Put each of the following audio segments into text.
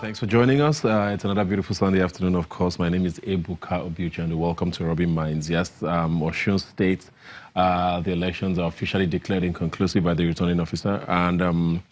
Thanks for joining us. It's another beautiful Sunday afternoon, of course. My name is Ebuka Obiuchi, and welcome to Rubbin Minds. Yes, Osun State, the elections are officially declared inconclusive by the returning officer. And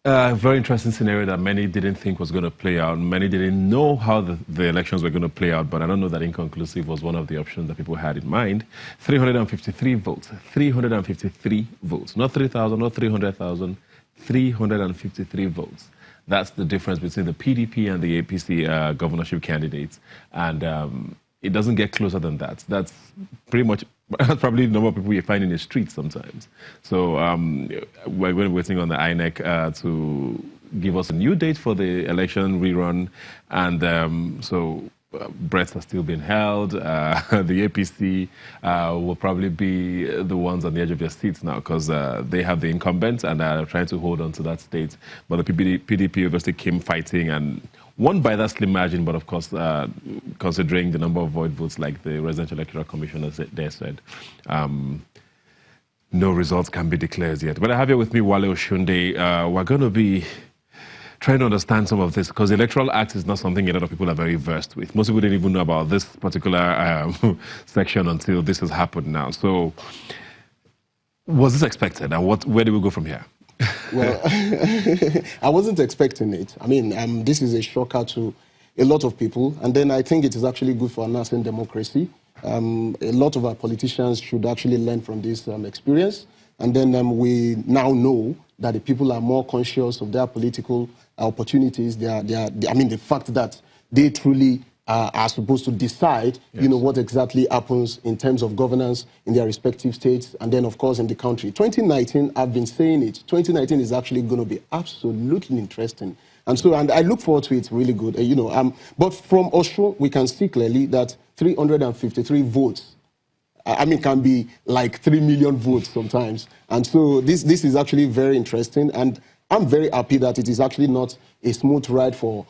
a very interesting scenario that many didn't think was going to play out. Many didn't know how the elections were going to play out, but I don't know that inconclusive was one of the options that people had in mind. 353 votes. 353 votes. Not 3,000, not 300,000. 353 votes. That's the difference between the PDP and the APC governorship candidates. And it doesn't get closer than that. That's pretty much, that's probably the number of people you find in the streets sometimes. So we're going to be waiting on the INEC to give us a new date for the election rerun. And so breaths are still being held. The APC will probably be the ones on the edge of their seats now because they have the incumbents and are trying to hold on to that state. But the PDP obviously came fighting and won by that slim margin. But of course, considering the number of void votes, like the Residential Electoral Commission there said, no results can be declared yet. But I have here with me Wale Oshunde. We're going to be trying to understand some of this, because the Electoral Act is not something a lot of people are very versed with. Most people didn't even know about this particular section until this has happened now. So, was this expected, and where do we go from here? Well, I wasn't expecting it. I mean, this is a shocker to a lot of people, and then I think it is actually good for our nascent democracy. A lot of our politicians should actually learn from this experience, and then we now know that the people are more conscious of their political opportunities. I mean, the fact that they truly are supposed to decide, yes, what exactly happens in terms of governance in their respective states, and then, of course, in the country. 2019, I've been saying it, 2019 is actually going to be absolutely interesting. And so, and I look forward to it really good, but from Osun, we can see clearly that 353 votes, I mean, can be like 3 million votes sometimes. And so this is actually very interesting. And I'm very happy that it is actually not a smooth ride for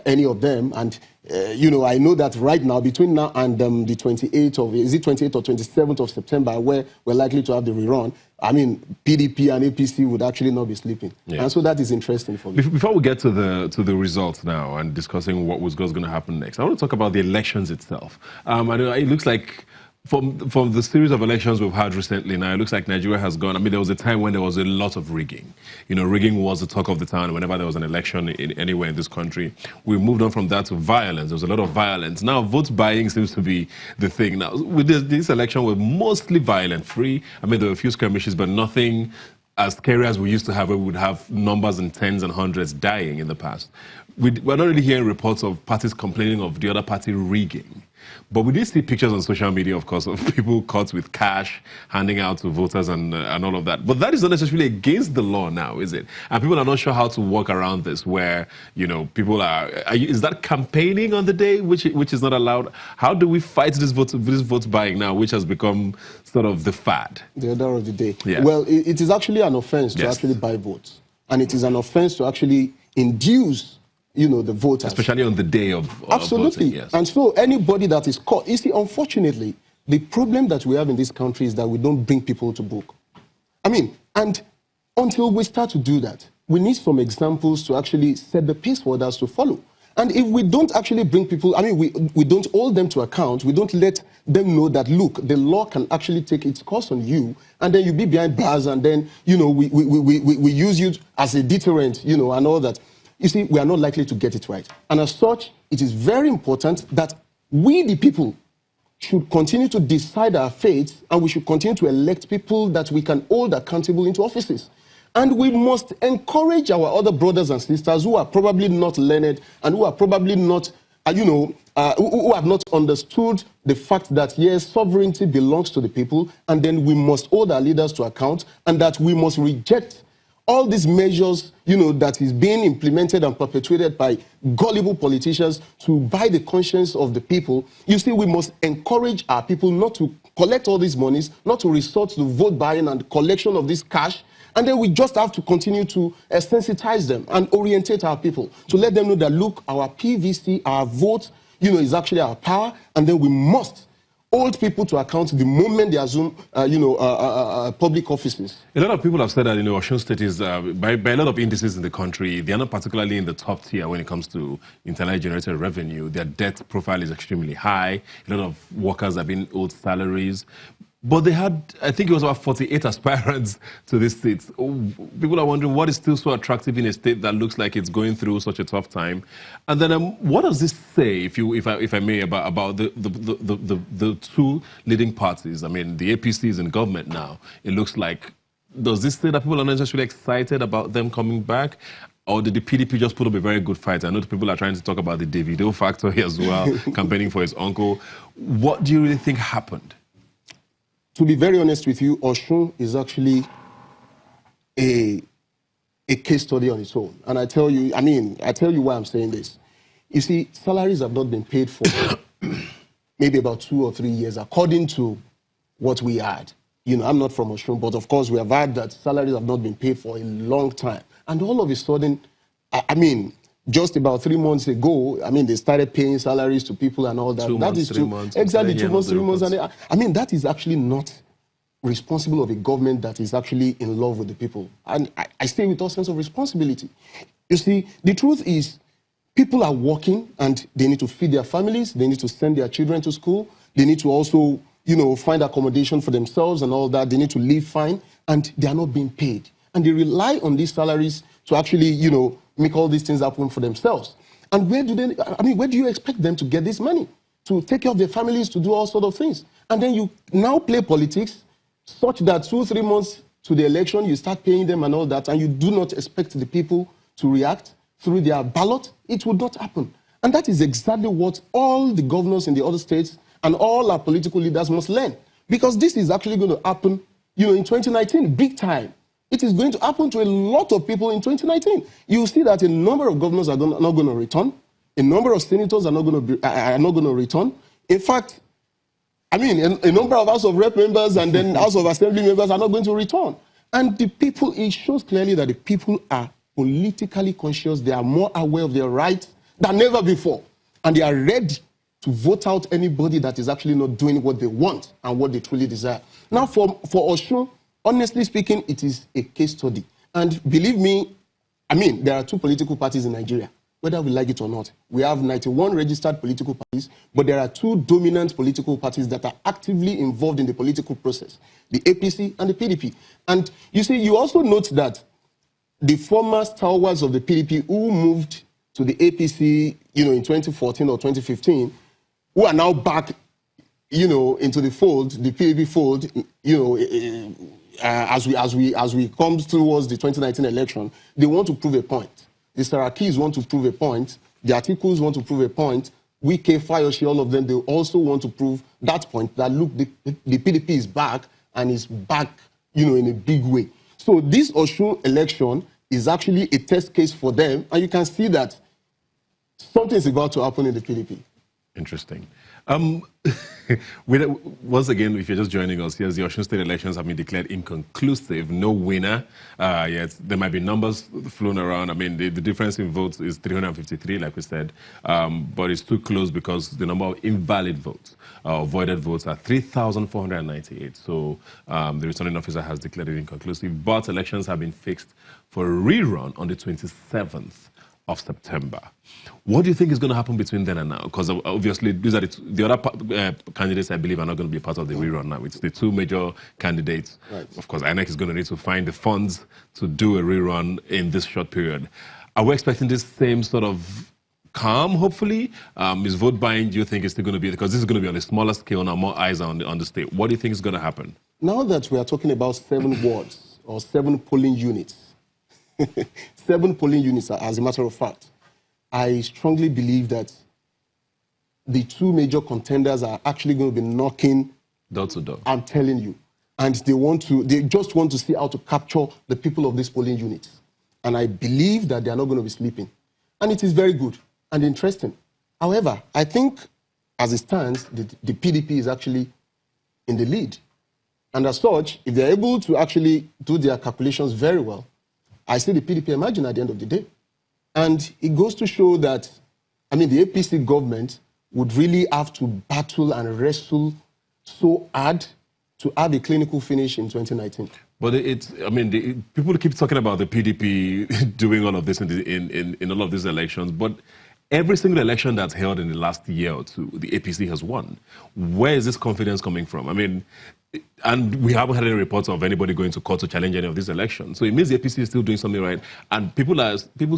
any of them. And, I know that right now, between now and the 28th of, is it 28th or 27th of September, where we're likely to have the rerun, I mean, PDP and APC would actually not be sleeping. Yeah. And so that is interesting for me. Before we get to the results now and discussing what's going to happen next, I want to talk about the elections itself. I know it looks like from the series of elections we've had recently now, it looks like Nigeria has gone. I mean, there was a time when there was a lot of rigging. Rigging was the talk of the town whenever there was an election anywhere in this country. We moved on from that to violence. There was a lot of violence. Now, vote buying seems to be the thing. Now, with this election, we're mostly violent-free. I mean, there were a few skirmishes, but nothing as scary as we used to have, where we would have numbers in tens and hundreds dying in the past. We're not really hearing reports of parties complaining of the other party rigging. But we did see pictures on social media, of course, of people caught with cash, handing out to voters and all of that. But that is not necessarily against the law now, is it? And people are not sure how to work around this, where, people is that campaigning on the day, which is not allowed? How do we fight this vote buying now, which has become sort of the fad? The order of the day. Yeah. Well, it is actually an offense to actually buy votes. And it is an offense to actually induce the voters. Especially on the day of absolutely. Voting, yes. And so anybody that is caught, you see, unfortunately, the problem that we have in this country is that we don't bring people to book. I mean, and until we start to do that, we need some examples to actually set the pace for others to follow. And if we don't actually bring people, I mean, we don't hold them to account, we don't let them know that, look, the law can actually take its course on you, and then you be behind bars, and then, we use you as a deterrent, and all that. You see, we are not likely to get it right. And as such, it is very important that we, the people, should continue to decide our fate, and we should continue to elect people that we can hold accountable into offices. And we must encourage our other brothers and sisters who are probably not learned and who are probably not, who have not understood the fact that, yes, sovereignty belongs to the people, and then we must hold our leaders to account, and that we must reject all these measures, that is being implemented and perpetuated by gullible politicians to buy the conscience of the people. You see, we must encourage our people not to collect all these monies, not to resort to vote buying and collection of this cash. And then we just have to continue to sensitize them and orientate our people to let them know that, look, our PVC, our vote, is actually our power. And then we must hold people to account the moment they assume, public offices. A lot of people have said that, Osun State is, by a lot of indices in the country, they are not particularly in the top tier when it comes to internally generated revenue. Their debt profile is extremely high. A lot of workers have been owed salaries. But they had, I think it was about 48 aspirants to this seat. People are wondering what is still so attractive in a state that looks like it's going through such a tough time. And then what does this say, if I may, about the two leading parties? I mean, the APC is in government now. It looks like, does this say that people are not necessarily excited about them coming back? Or did the PDP just put up a very good fight? I know people are trying to talk about the Davido factor here as well, campaigning for his uncle. What do you really think happened? To be very honest with you, Osun is actually a case study on its own. And I tell you why I'm saying this. You see, salaries have not been paid for maybe about 2 or 3 years, according to what we had. I'm not from Osun, but of course we have had that salaries have not been paid for a long time. And all of a sudden, just about 3 months ago, they started paying salaries to people and all that. 2 months, 3 months. Exactly, 2 months, 3 months. And that is actually not responsible of a government that is actually in love with the people. And I stay with all sense of responsibility. You see, the truth is, people are working and they need to feed their families. They need to send their children to school. They need to also, find accommodation for themselves and all that. They need to live fine, and they are not being paid. And they rely on these salaries to actually, make all these things happen for themselves. And where do you expect them to get this money? To take care of their families, to do all sorts of things. And then you now play politics such that 2 or 3 months to the election, you start paying them and all that, and you do not expect the people to react through their ballot. It would not happen. And that is exactly what all the governors in the other states and all our political leaders must learn. Because this is actually going to happen, in 2019, big time. It is going to happen to a lot of people in 2019. You see that a number of governors are not going to return. A number of senators are not going to return. In fact, a number of House of Rep members and then House of Assembly members are not going to return. And the people, it shows clearly that the people are politically conscious. They are more aware of their rights than ever before. And they are ready to vote out anybody that is actually not doing what they want and what they truly desire. Now, for Osun, honestly speaking, it is a case study. And believe me, there are 2 political parties in Nigeria, whether we like it or not. We have 91 registered political parties, but there are 2 dominant political parties that are actively involved in the political process, the APC and the PDP. And you see, you also note that the former stalwarts of the PDP who moved to the APC, in 2014 or 2015, who are now back, into the fold, the PDP fold, as we come towards the 2019 election, they want to prove a point. The Sarakis want to prove a point. The Articles want to prove a point. Wike, Fayose, all of them, they also want to prove that point, that look, the PDP is back, and is back, in a big way. So this Osun election is actually a test case for them, and you can see that something is about to happen in the PDP. Interesting. Once again, if you're just joining us, yes, the Osun State elections have been declared inconclusive. No winner yet. There might be numbers flown around. The difference in votes is 353, like we said, but it's too close because the number of invalid votes, voided votes, are 3,498. So the returning officer has declared it inconclusive, but elections have been fixed for a rerun on the 27th of September. What do you think is going to happen between then and now? Because obviously these are the other candidates, I believe, are not going to be part of the rerun now. It's the 2 major candidates. Right. Of course, INEC is going to need to find the funds to do a rerun in this short period. Are we expecting this same sort of calm, hopefully? Is vote buying, do you think, is still going to be, because this is going to be on a smaller scale now, more eyes on the state. What do you think is going to happen? Now that we are talking about 7 wards or 7 polling units, 7 polling units, as a matter of fact, I strongly believe that the 2 major contenders are actually going to be knocking door to door. I'm telling you. And they just want to see how to capture the people of these polling units. And I believe that they are not going to be sleeping. And it is very good and interesting. However, I think as it stands, the PDP is actually in the lead. And as such, if they're able to actually do their calculations very well, I see the PDP emerging at the end of the day. And it goes to show that, the APC government would really have to battle and wrestle so hard to have a clinical finish in 2019. But I mean, people keep talking about the PDP doing all of this in all of these elections, but every single election that's held in the last year or two, the APC has won. Where is this confidence coming from? I mean, and we haven't had any reports of anybody going to court to challenge any of these elections. So it means the APC is still doing something right. And people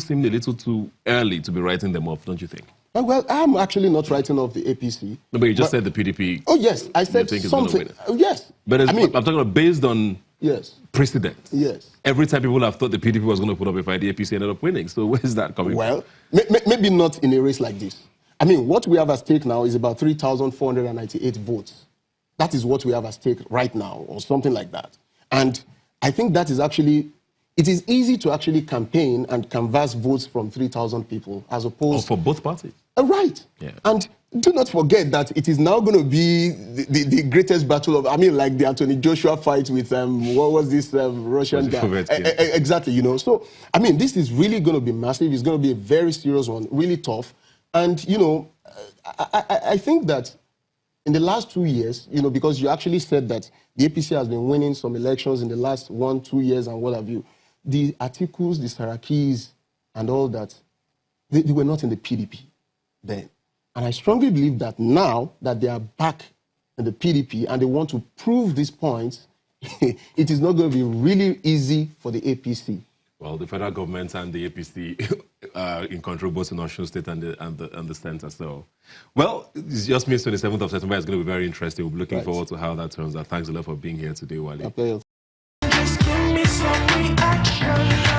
seem a little too early to be writing them off, don't you think? Well, I'm actually not writing off the APC. No, but you just said the PDP. Oh, yes. I said something. Yes. But I mean, I'm talking about based on precedent. Yes. Every time people have thought the PDP was going to put up a fight, the APC ended up winning. So where is that coming from? Well, maybe not in a race like this. I mean, what we have at stake now is about 3,498 votes. That is what we have at stake right now, or something like that. And I think that is actually, it is easy to actually campaign and canvass votes from 3,000 people as opposed... for both parties. Right. Yeah. And do not forget that it is now going to be the greatest battle of, I mean, like the Anthony Joshua fight with, what was this Russian guy? Exactly, you know. So, I mean, this is really going to be massive. It's going to be a very serious one, really tough. And, you know, I think that in the last 2 years, you know, because you actually said that the APC has been winning some elections in the last 1-2 years and what have you, the articles, the Sarakis, and all that, they were not in the PDP then. And I strongly believe that now that they are back in the PDP and they want to prove these points, it is not going to be really easy for the APC. Well, the federal government and the APC are in control both in Osun State and the center. So, well, it just means 27th of September is going to be very interesting. We're looking forward to how that turns out. Thanks a lot for being here today, Wale. Just give me some reaction.